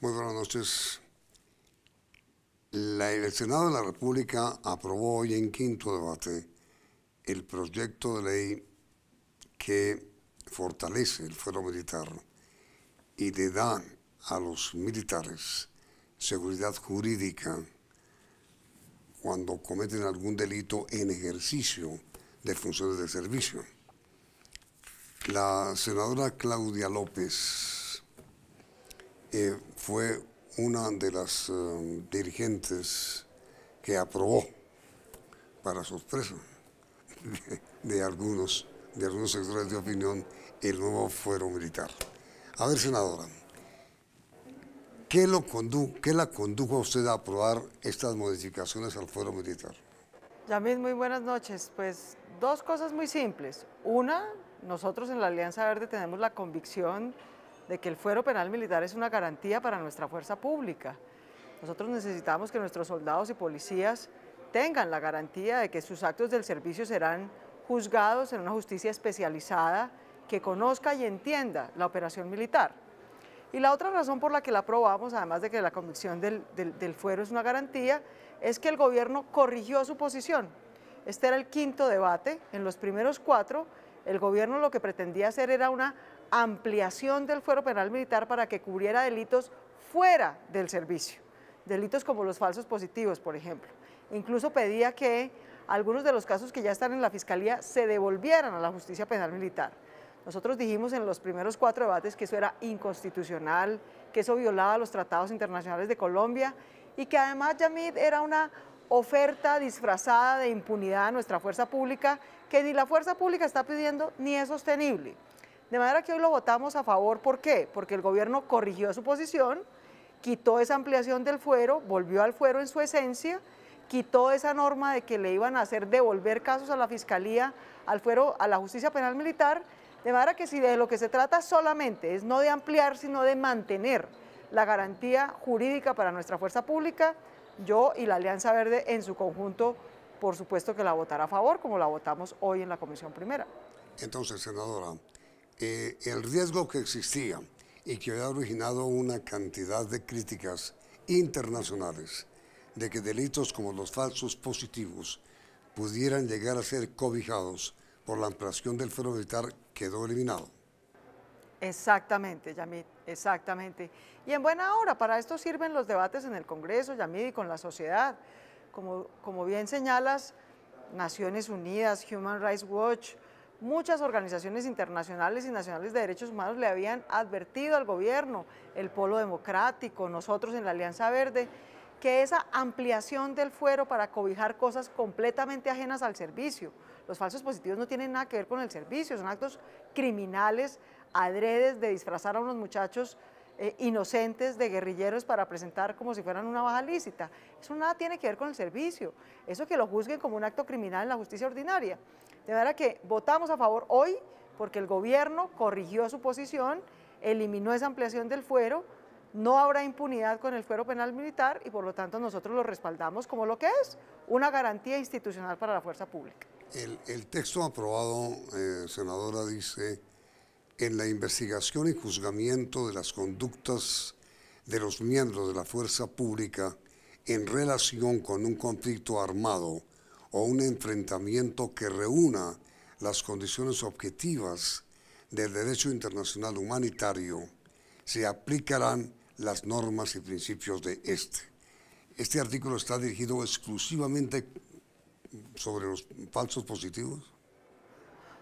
Muy buenas noches. El Senado de la República aprobó hoy en quinto debate el proyecto de ley que fortalece el fuero militar y le da a los militares seguridad jurídica cuando cometen algún delito en ejercicio de funciones de servicio. La senadora Claudia López fue una de las dirigentes que aprobó, para sorpresa de algunos sectores de opinión, el nuevo fuero militar. A ver, senadora, ¿qué la condujo a usted a aprobar estas modificaciones al fuero militar? Yamid, muy buenas noches. Pues dos cosas muy simples. Una, nosotros en la Alianza Verde tenemos la convicción de que el fuero penal militar es una garantía para nuestra fuerza pública. Nosotros necesitamos que nuestros soldados y policías tengan la garantía de que sus actos del servicio serán juzgados en una justicia especializada que conozca y entienda la operación militar. Y la otra razón por la que la aprobamos, además de que la convicción del fuero es una garantía, es que el gobierno corrigió su posición. Este era el quinto debate. En los primeros cuatro, el gobierno lo que pretendía hacer era una ampliación del fuero penal militar para que cubriera delitos fuera del servicio, delitos como los falsos positivos, por ejemplo. Incluso pedía que algunos de los casos que ya están en la Fiscalía se devolvieran a la justicia penal militar. Nosotros dijimos en los primeros cuatro debates que eso era inconstitucional, que eso violaba los tratados internacionales de Colombia y que además, Yamid, era una oferta disfrazada de impunidad a nuestra fuerza pública que ni la fuerza pública está pidiendo ni es sostenible. De manera que hoy lo votamos a favor. ¿Por qué? Porque el gobierno corrigió su posición, quitó esa ampliación del fuero, volvió al fuero en su esencia, quitó esa norma de que le iban a hacer devolver casos a la Fiscalía, al fuero, a la justicia penal militar, de manera que si de lo que se trata solamente es no de ampliar, sino de mantener la garantía jurídica para nuestra fuerza pública, yo y la Alianza Verde en su conjunto, por supuesto que la votará a favor, como la votamos hoy en la Comisión Primera. Entonces, senadora, el riesgo que existía y que había originado una cantidad de críticas internacionales de que delitos como los falsos positivos pudieran llegar a ser cobijados por la ampliación del fuero militar quedó eliminado. Exactamente, Yamid, exactamente. Y en buena hora, para esto sirven los debates en el Congreso, Yamid, y con la sociedad. Como bien señalas, Naciones Unidas, Human Rights Watch, muchas organizaciones internacionales y nacionales de derechos humanos le habían advertido al gobierno, el Polo Democrático, nosotros en la Alianza Verde, que esa ampliación del fuero para cobijar cosas completamente ajenas al servicio. Los falsos positivos no tienen nada que ver con el servicio, son actos criminales, adredes de disfrazar a unos muchachos inocentes de guerrilleros para presentar como si fueran una baja lícita. Eso nada tiene que ver con el servicio, eso que lo juzguen como un acto criminal en la justicia ordinaria. De manera que votamos a favor hoy porque el gobierno corrigió su posición, eliminó esa ampliación del fuero, no habrá impunidad con el fuero penal militar y por lo tanto nosotros lo respaldamos como lo que es, una garantía institucional para la fuerza pública. El texto aprobado, senadora, dice: en la investigación y juzgamiento de las conductas de los miembros de la fuerza pública en relación con un conflicto armado o un enfrentamiento que reúna las condiciones objetivas del derecho internacional humanitario, se aplicarán las normas y principios de este. ¿Este artículo está dirigido exclusivamente sobre los falsos positivos?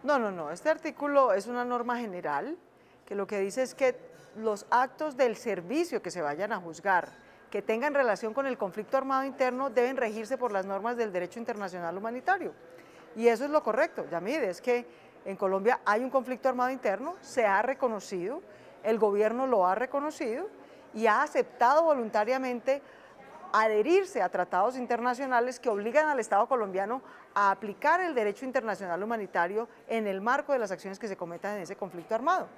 No, este artículo es una norma general que lo que dice es que los actos del servicio que se vayan a juzgar, que tengan relación con el conflicto armado interno, deben regirse por las normas del derecho internacional humanitario. Y eso es lo correcto, Yamid, es que en Colombia hay un conflicto armado interno, se ha reconocido, el gobierno lo ha reconocido y ha aceptado voluntariamente adherirse a tratados internacionales que obligan al Estado colombiano a aplicar el derecho internacional humanitario en el marco de las acciones que se cometan en ese conflicto armado.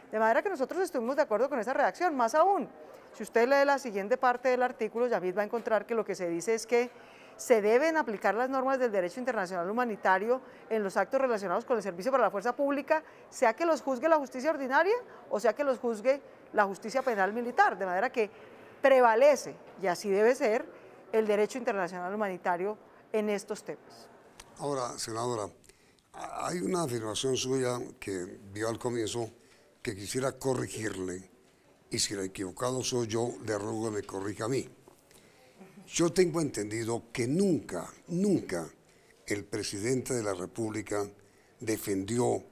De manera que nosotros estuvimos de acuerdo con esa redacción, más aún, si usted lee la siguiente parte del artículo, Yamid va a encontrar que lo que se dice es que se deben aplicar las normas del derecho internacional humanitario en los actos relacionados con el servicio para la fuerza pública, sea que los juzgue la justicia ordinaria o sea que los juzgue la justicia penal militar, de manera que prevalece, y así debe ser, el derecho internacional humanitario en estos temas. Ahora, senadora, hay una afirmación suya que vio al comienzo que quisiera corregirle, y si la equivocado soy yo, le ruego que me corrija a mí. Yo tengo entendido que nunca el presidente de la República defendió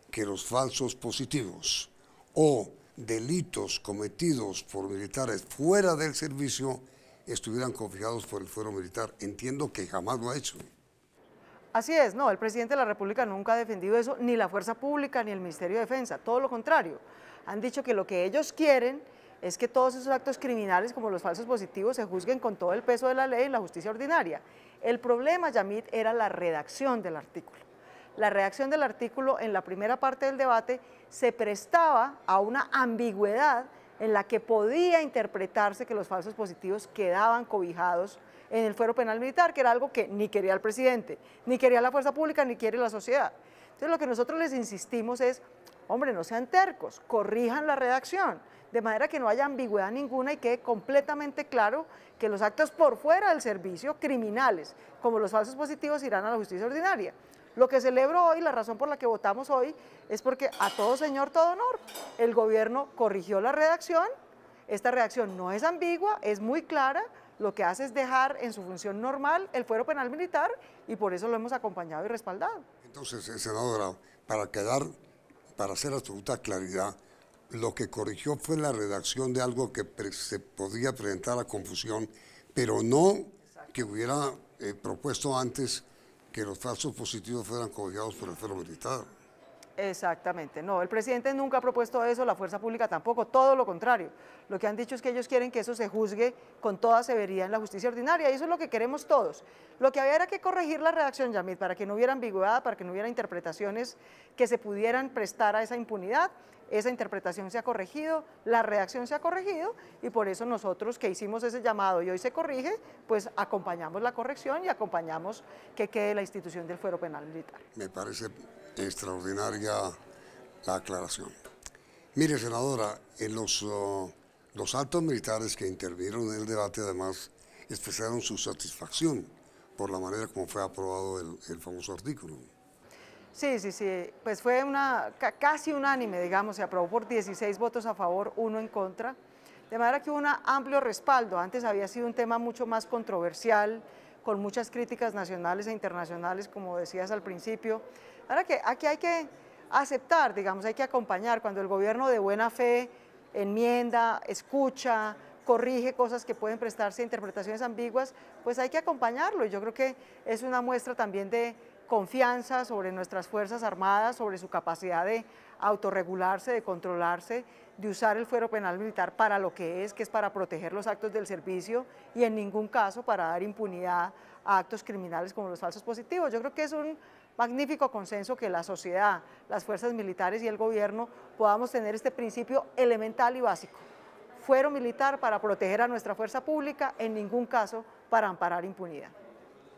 que los falsos positivos o delitos cometidos por militares fuera del servicio estuvieran cobijados por el fuero militar. Entiendo que jamás lo ha hecho. Así es, no, el presidente de la República nunca ha defendido eso, ni la Fuerza Pública, ni el Ministerio de Defensa, todo lo contrario. Han dicho que lo que ellos quieren es que todos esos actos criminales, como los falsos positivos, se juzguen con todo el peso de la ley en la justicia ordinaria. El problema, Yamit, era la redacción del artículo. La redacción del artículo en la primera parte del debate se prestaba a una ambigüedad en la que podía interpretarse que los falsos positivos quedaban cobijados en el fuero penal militar, que era algo que ni quería el presidente, ni quería la fuerza pública, ni quiere la sociedad. Entonces lo que nosotros les insistimos es, hombre, no sean tercos, corrijan la redacción, de manera que no haya ambigüedad ninguna y quede completamente claro que los actos por fuera del servicio, criminales, como los falsos positivos, irán a la justicia ordinaria. Lo que celebro hoy, la razón por la que votamos hoy, es porque a todo señor, todo honor. El gobierno corrigió la redacción, esta redacción no es ambigua, es muy clara, lo que hace es dejar en su función normal el fuero penal militar y por eso lo hemos acompañado y respaldado. Entonces, senadora, para hacer absoluta claridad, lo que corrigió fue la redacción de algo que se podía presentar a confusión, pero no que hubiera propuesto antes que los falsos positivos fueran cobijados por el fuero militar. Exactamente, no, el presidente nunca ha propuesto eso, la fuerza pública tampoco, todo lo contrario. Lo que han dicho es que ellos quieren que eso se juzgue con toda severidad en la justicia ordinaria y eso es lo que queremos todos. Lo que había era que corregir la redacción, Yamit, para que no hubiera ambigüedad, para que no hubiera interpretaciones que se pudieran prestar a esa impunidad. Esa interpretación se ha corregido, la redacción se ha corregido y por eso nosotros que hicimos ese llamado y hoy se corrige, pues acompañamos la corrección y acompañamos que quede la institución del fuero penal militar. Me parece extraordinaria la aclaración. Mire, senadora, los altos militares que intervinieron en el debate además expresaron su satisfacción por la manera como fue aprobado el famoso artículo. Sí, pues fue casi unánime, digamos, se aprobó por 16 votos a favor, 1 en contra, de manera que hubo un amplio respaldo. Antes había sido un tema mucho más controversial, con muchas críticas nacionales e internacionales, como decías al principio. Ahora que aquí hay que aceptar, digamos, hay que acompañar cuando el gobierno de buena fe enmienda, escucha, corrige cosas que pueden prestarse a interpretaciones ambiguas, pues hay que acompañarlo y yo creo que es una muestra también de confianza sobre nuestras Fuerzas Armadas, sobre su capacidad de autorregularse, de controlarse, de usar el fuero penal militar para lo que es para proteger los actos del servicio y en ningún caso para dar impunidad a actos criminales como los falsos positivos. Yo creo que es un magnífico consenso que la sociedad, las fuerzas militares y el gobierno podamos tener este principio elemental y básico. Fuero militar para proteger a nuestra fuerza pública, en ningún caso para amparar impunidad.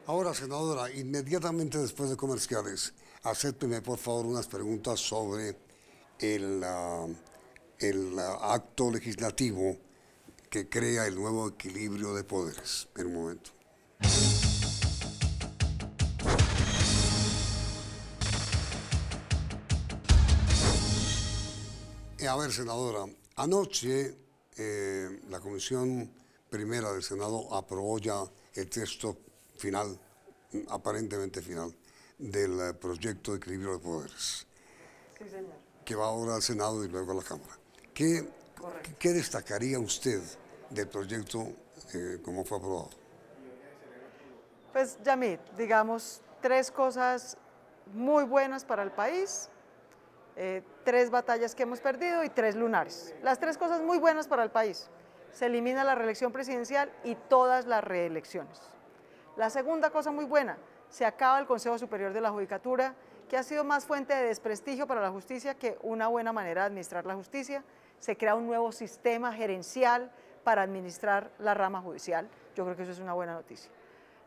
Ahora, senadora, inmediatamente después de comerciales, acépteme por favor unas preguntas sobre el acto legislativo que crea el nuevo equilibrio de poderes. En un momento. A ver, senadora, anoche la Comisión Primera del Senado aprobó ya el texto final, aparentemente final, del proyecto de equilibrio de poderes. Sí, señor. Que va ahora al Senado y luego a la Cámara. ¿Qué destacaría usted del proyecto como fue aprobado? Pues, Yamit, digamos, 3 cosas muy buenas para el país, 3 batallas que hemos perdido y 3 lunares. Las 3 cosas muy buenas para el país. Se elimina la reelección presidencial y todas las reelecciones. La segunda cosa muy buena, se acaba el Consejo Superior de la Judicatura, que ha sido más fuente de desprestigio para la justicia que una buena manera de administrar la justicia. Se crea un nuevo sistema gerencial para administrar la rama judicial. Yo creo que eso es una buena noticia.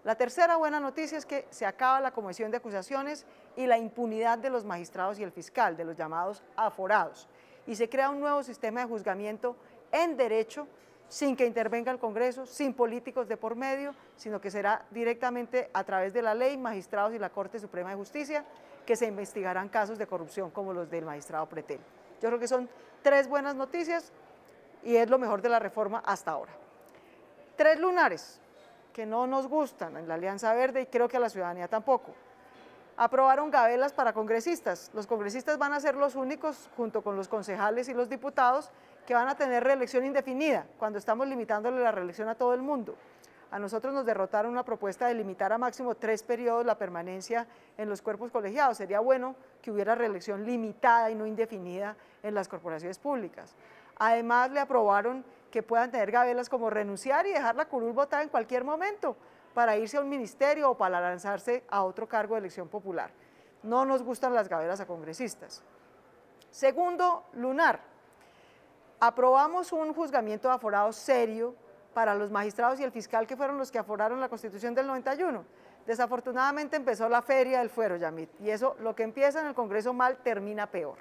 La tercera buena noticia es que se acaba la comisión de acusaciones y la impunidad de los magistrados y el fiscal, de los llamados aforados, y se crea un nuevo sistema de juzgamiento en derecho sin que intervenga el Congreso, sin políticos de por medio, sino que será directamente a través de la ley, magistrados y la Corte Suprema de Justicia, que se investigarán casos de corrupción como los del magistrado Pretel. Yo creo que son 3 buenas noticias y es lo mejor de la reforma hasta ahora. 3 lunares que no nos gustan en la Alianza Verde y creo que a la ciudadanía tampoco. Aprobaron gabelas para congresistas. Los congresistas van a ser los únicos, junto con los concejales y los diputados, que van a tener reelección indefinida, cuando estamos limitándole la reelección a todo el mundo. A nosotros nos derrotaron una propuesta de limitar a máximo 3 periodos la permanencia en los cuerpos colegiados. Sería bueno que hubiera reelección limitada y no indefinida en las corporaciones públicas. Además, le aprobaron que puedan tener gabelas como renunciar y dejar la curul votada en cualquier momento para irse a un ministerio o para lanzarse a otro cargo de elección popular. No nos gustan las gabelas a congresistas. Segundo lunar, aprobamos un juzgamiento de aforados serio para los magistrados y el fiscal que fueron los que aforaron la Constitución del 91. Desafortunadamente empezó la feria del fuero, Yamit, y eso, lo que empieza en el Congreso mal, termina peor.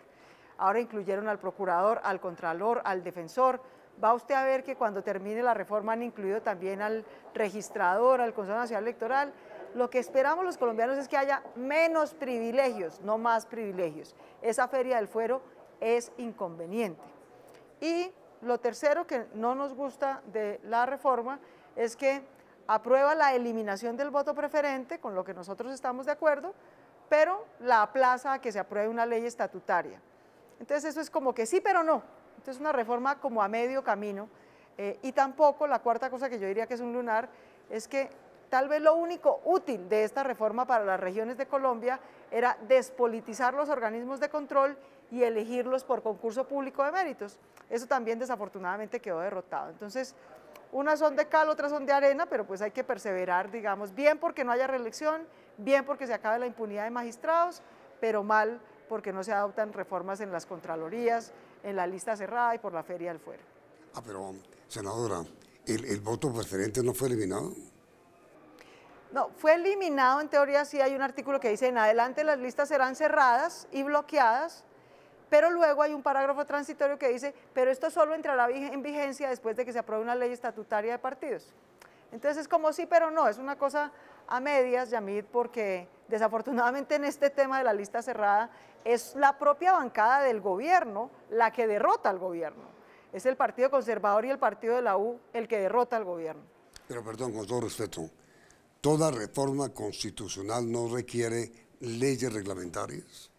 Ahora incluyeron al procurador, al contralor, al defensor. Va usted a ver que cuando termine la reforma han incluido también al registrador, al Consejo Nacional Electoral. Lo que esperamos los colombianos es que haya menos privilegios, no más privilegios. Esa feria del fuero es inconveniente. Y lo tercero que no nos gusta de la reforma es que aprueba la eliminación del voto preferente, con lo que nosotros estamos de acuerdo, pero la aplaza a que se apruebe una ley estatutaria. Entonces eso es como que sí, pero no. Entonces es una reforma como a medio camino. Y tampoco, la cuarta cosa que yo diría que es un lunar, es que tal vez lo único útil de esta reforma para las regiones de Colombia era despolitizar los organismos de control y elegirlos por concurso público de méritos. Eso también desafortunadamente quedó derrotado. Entonces, unas son de cal, otras son de arena, pero pues hay que perseverar, digamos, bien porque no haya reelección, bien porque se acabe la impunidad de magistrados, pero mal porque no se adoptan reformas en las contralorías, en la lista cerrada y por la feria del fuero. Pero, senadora, ¿el voto preferente no fue eliminado? No, fue eliminado, en teoría sí hay un artículo que dice en adelante las listas serán cerradas y bloqueadas, pero luego hay un parágrafo transitorio que dice, pero esto solo entrará en vigencia después de que se apruebe una ley estatutaria de partidos. Entonces es como sí, pero no, es una cosa a medias, Yamid, porque desafortunadamente en este tema de la lista cerrada es la propia bancada del gobierno la que derrota al gobierno. Es el Partido Conservador y el Partido de la U el que derrota al gobierno. Pero perdón, con todo respeto, ¿toda reforma constitucional no requiere leyes reglamentarias?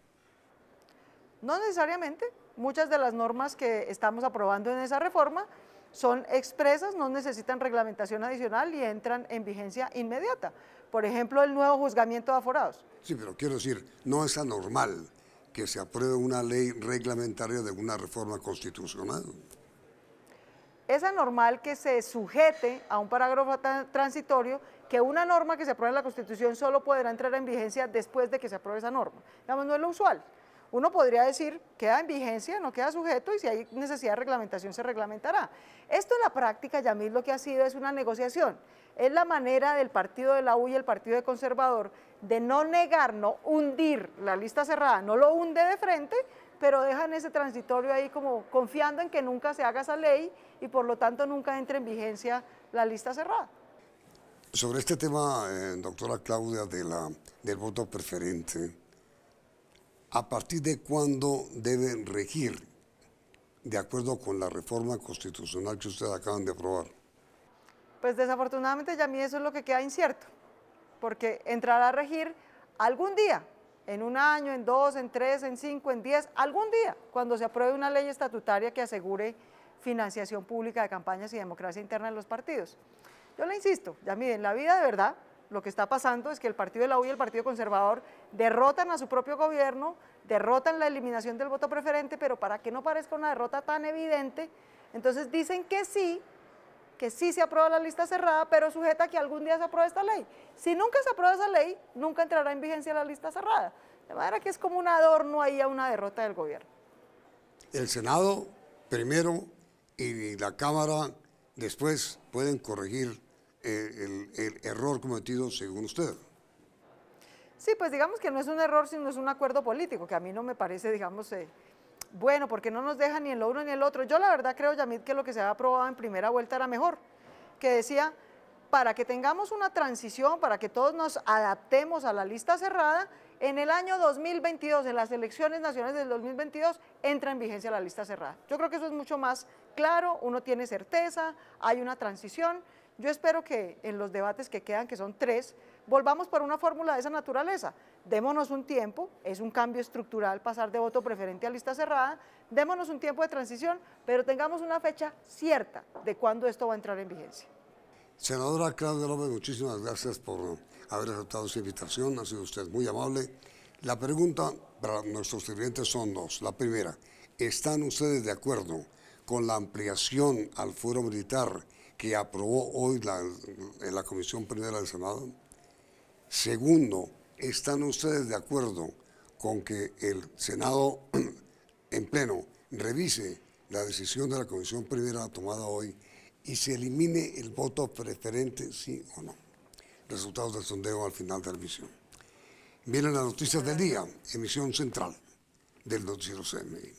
No necesariamente. Muchas de las normas que estamos aprobando en esa reforma son expresas, no necesitan reglamentación adicional y entran en vigencia inmediata. Por ejemplo, el nuevo juzgamiento de aforados. Sí, pero quiero decir, no es anormal que se apruebe una ley reglamentaria de una reforma constitucional. Es anormal que se sujete a un parágrafo transitorio que una norma que se apruebe en la Constitución solo podrá entrar en vigencia después de que se apruebe esa norma. Digamos, no es lo usual. Uno podría decir, queda en vigencia, no queda sujeto y si hay necesidad de reglamentación se reglamentará. Esto en la práctica, Yamil, lo que ha sido es una negociación. Es la manera del Partido de la U y el Partido de Conservador de no negar, no hundir la lista cerrada, no lo hunde de frente, pero dejan ese transitorio ahí como confiando en que nunca se haga esa ley y por lo tanto nunca entre en vigencia la lista cerrada. Sobre este tema, doctora Claudia, del voto preferente, ¿a partir de cuándo debe regir, de acuerdo con la reforma constitucional que ustedes acaban de aprobar? Pues desafortunadamente, ya a mí eso es lo que queda incierto, porque entrará a regir algún día, en un año, en 2, en 3, en 5, en 10, algún día, cuando se apruebe una ley estatutaria que asegure financiación pública de campañas y democracia interna en los partidos. Yo le insisto, ya miren, en la vida de verdad, lo que está pasando es que el Partido de la U y el Partido Conservador derrotan a su propio gobierno, derrotan la eliminación del voto preferente, pero para que no parezca una derrota tan evidente, entonces dicen que sí se aprueba la lista cerrada, pero sujeta a que algún día se apruebe esta ley. Si nunca se aprueba esa ley, nunca entrará en vigencia la lista cerrada. De manera que es como un adorno ahí a una derrota del gobierno. El Senado primero y la Cámara después pueden corregir el error cometido según usted. Sí, pues digamos que no es un error, sino es un acuerdo político, que a mí no me parece, digamos, bueno, porque no nos dejan ni en lo uno ni en lo otro. Yo la verdad creo, Yamid, que lo que se había aprobado en primera vuelta era mejor, que decía, para que tengamos una transición, para que todos nos adaptemos a la lista cerrada, en el año 2022, en las elecciones nacionales del 2022, entra en vigencia la lista cerrada. Yo creo que eso es mucho más claro, uno tiene certeza, hay una transición. Yo espero que en los debates que quedan, que son 3, volvamos por una fórmula de esa naturaleza. Démonos un tiempo, es un cambio estructural pasar de voto preferente a lista cerrada, démonos un tiempo de transición, pero tengamos una fecha cierta de cuándo esto va a entrar en vigencia. Senadora Claudia López, muchísimas gracias por haber aceptado esta invitación, ha sido usted muy amable. La pregunta para nuestros sirvientes son 2. La primera, ¿están ustedes de acuerdo con la ampliación al fuero militar que aprobó hoy en la Comisión Primera del Senado? Segundo, ¿están ustedes de acuerdo con que el Senado en pleno revise la decisión de la Comisión Primera tomada hoy y se elimine el voto preferente, sí o no? Resultados del sondeo al final de la emisión. Vienen las noticias del día, emisión central del noticiero CMI.